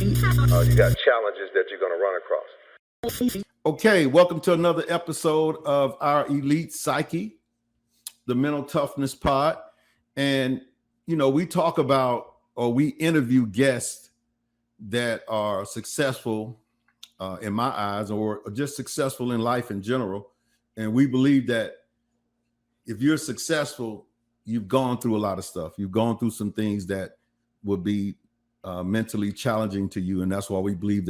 You got challenges that you're going to run across. Okay, welcome to another episode of our Elite Psyche, the Mental Toughness Pod. And, you know, we talk about, or we interview guests that are successful in my eyes, or just successful in life in general. And we believe that if you're successful, you've gone through a lot of stuff. You've gone through some things that would be mentally challenging to you. And that's why we believe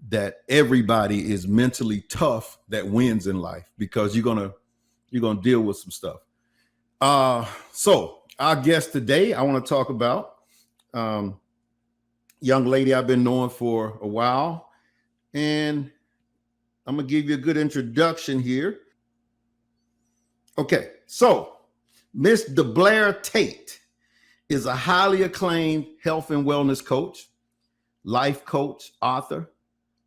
that everybody is mentally tough that wins in life, because you're gonna deal with some stuff. So our guest today, I want to talk about young lady I've been knowing for a while, and I'm gonna give you a good introduction here. Okay, so Miss DeBlair Tate is a highly acclaimed health and wellness coach, life coach, author,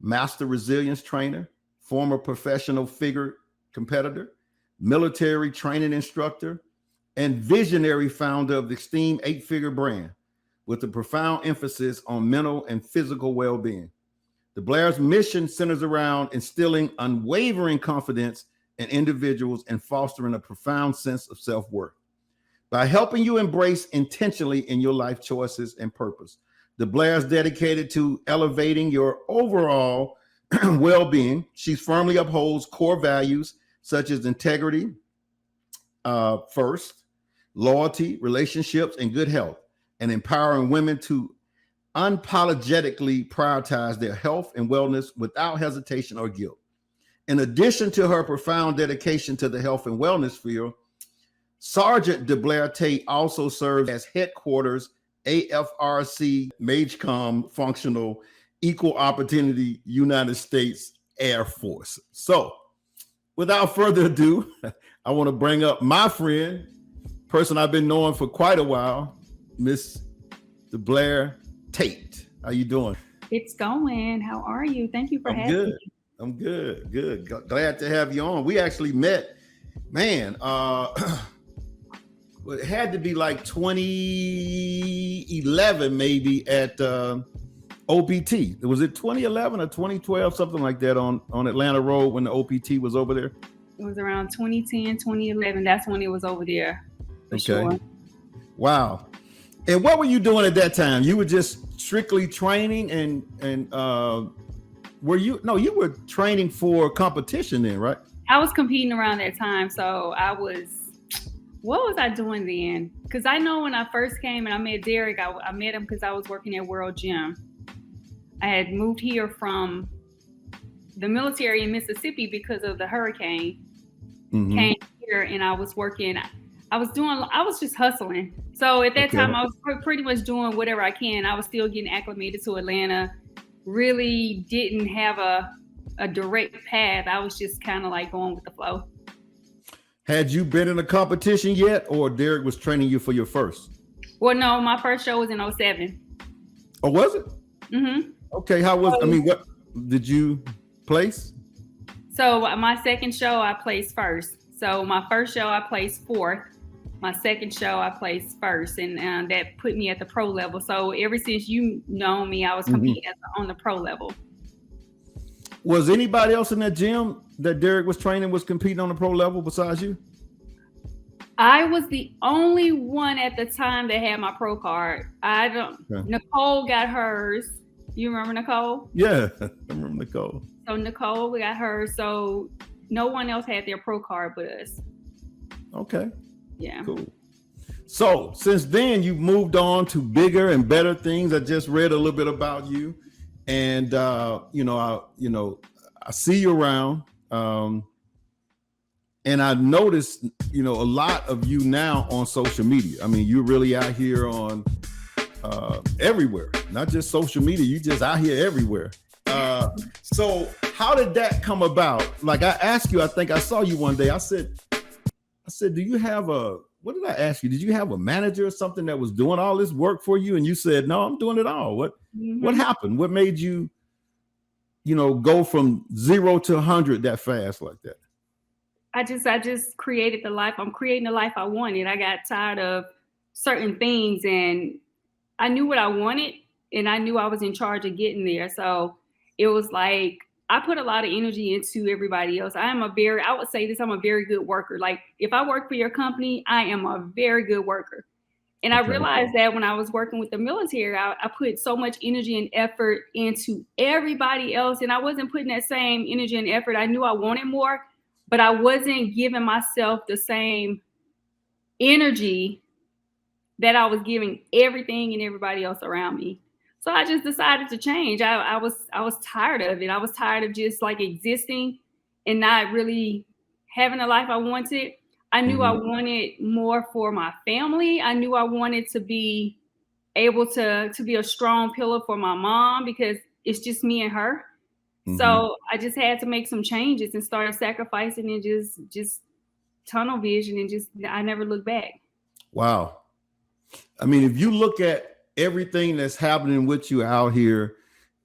master resilience trainer, former professional figure competitor, military training instructor, and visionary founder of the esteemed 8-figure brand with a profound emphasis on mental and physical well-being. DeBlair's mission centers around instilling unwavering confidence in individuals and fostering a profound sense of self-worth. By helping you embrace intentionally in your life choices and purpose, DeBlair is dedicated to elevating your overall well-being. She firmly upholds core values such as integrity, first, loyalty, relationships, and good health, and empowering women to unapologetically prioritize their health and wellness without hesitation or guilt. In addition to her profound dedication to the health and wellness field, Sergeant DeBlair Tate also serves as headquarters AFRC MAGECOM functional Equal Opportunity United States Air Force. So without further ado, I want to bring up my friend, person I've been knowing for quite a while, Miss DeBlair Tate. How you doing? It's going. How are you? Thank you for having me. I'm good. Glad to have you on. We actually met, man, it had to be like 2011 maybe at OPT. Was it 2011 or 2012, something like that on Atlanta Road when the OPT was over there? It was around 2010, 2011. That's when it was over there. For sure. Wow. And what were you doing at that time? You were just strictly training and you were training for competition then, right? I was competing around that time. So what was I doing then? Because I know when I first came and I met Derek, I met him because I was working at World Gym. I had moved here from the military in Mississippi because of the hurricane. Mm-hmm. Came here and I was working. I was just hustling. So at that time, I was pretty much doing whatever I can. I was still getting acclimated to Atlanta. Really didn't have a direct path. I was just kind of like going with the flow. Had you been in a competition yet, or Derek was training you for your first? Well, no, my first show was in 2007. Oh, was it? Mm-hmm. Okay, what did you place? So my second show, I placed first. So my first show, I placed fourth. My second show, I placed first, and that put me at the pro level. So ever since you know me, I was competing on the pro level. Was anybody else in that gym that Derek was training was competing on the pro level besides you? I was the only one at the time that had my pro card. Nicole got hers. You remember Nicole? Yeah, I remember Nicole. So Nicole got hers. So no one else had their pro card but us. Okay. Yeah. Cool. So since then, you've moved on to bigger and better things. I just read a little bit about you, and I see you around, and I noticed, a lot of you now on social media. I mean, you're really out here on everywhere, not just social media. You just out here everywhere. So how did that come about? Like I asked you, I think I saw you one day. I said, do you have what did I ask you? Did you have a manager or something that was doing all this work for you? And you said, no, I'm doing it all. What happened? What made you, go from 0 to 100 that fast like that? I just created the life. I'm creating the life I wanted. I got tired of certain things and I knew what I wanted, and I knew I was in charge of getting there. So it was like, I put a lot of energy into everybody else. I would say this, I'm a very good worker. Like if I work for your company, I am a very good worker. And I realized that when I was working with the military, I put so much energy and effort into everybody else. And I wasn't putting that same energy and effort. I knew I wanted more, but I wasn't giving myself the same energy that I was giving everything and everybody else around me. So I just decided to change. I was tired of it. I was tired of just like existing and not really having the life I wanted. I knew I wanted more for my family. I knew I wanted to be able to be a strong pillar for my mom because it's just me and her. So I just had to make some changes and started sacrificing and just tunnel vision and just I never looked back. Wow. I mean, if you look at everything that's happening with you out here,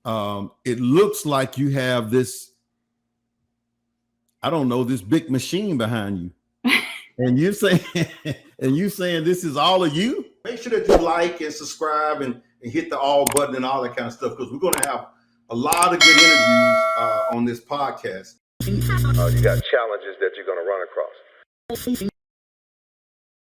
it looks like you have this, I don't know, this big machine behind you. And you're saying this is all of you. Make sure that you like and subscribe and hit the all button and all that kind of stuff, because we're going to have a lot of good interviews on this podcast. You got challenges that you're going to run across.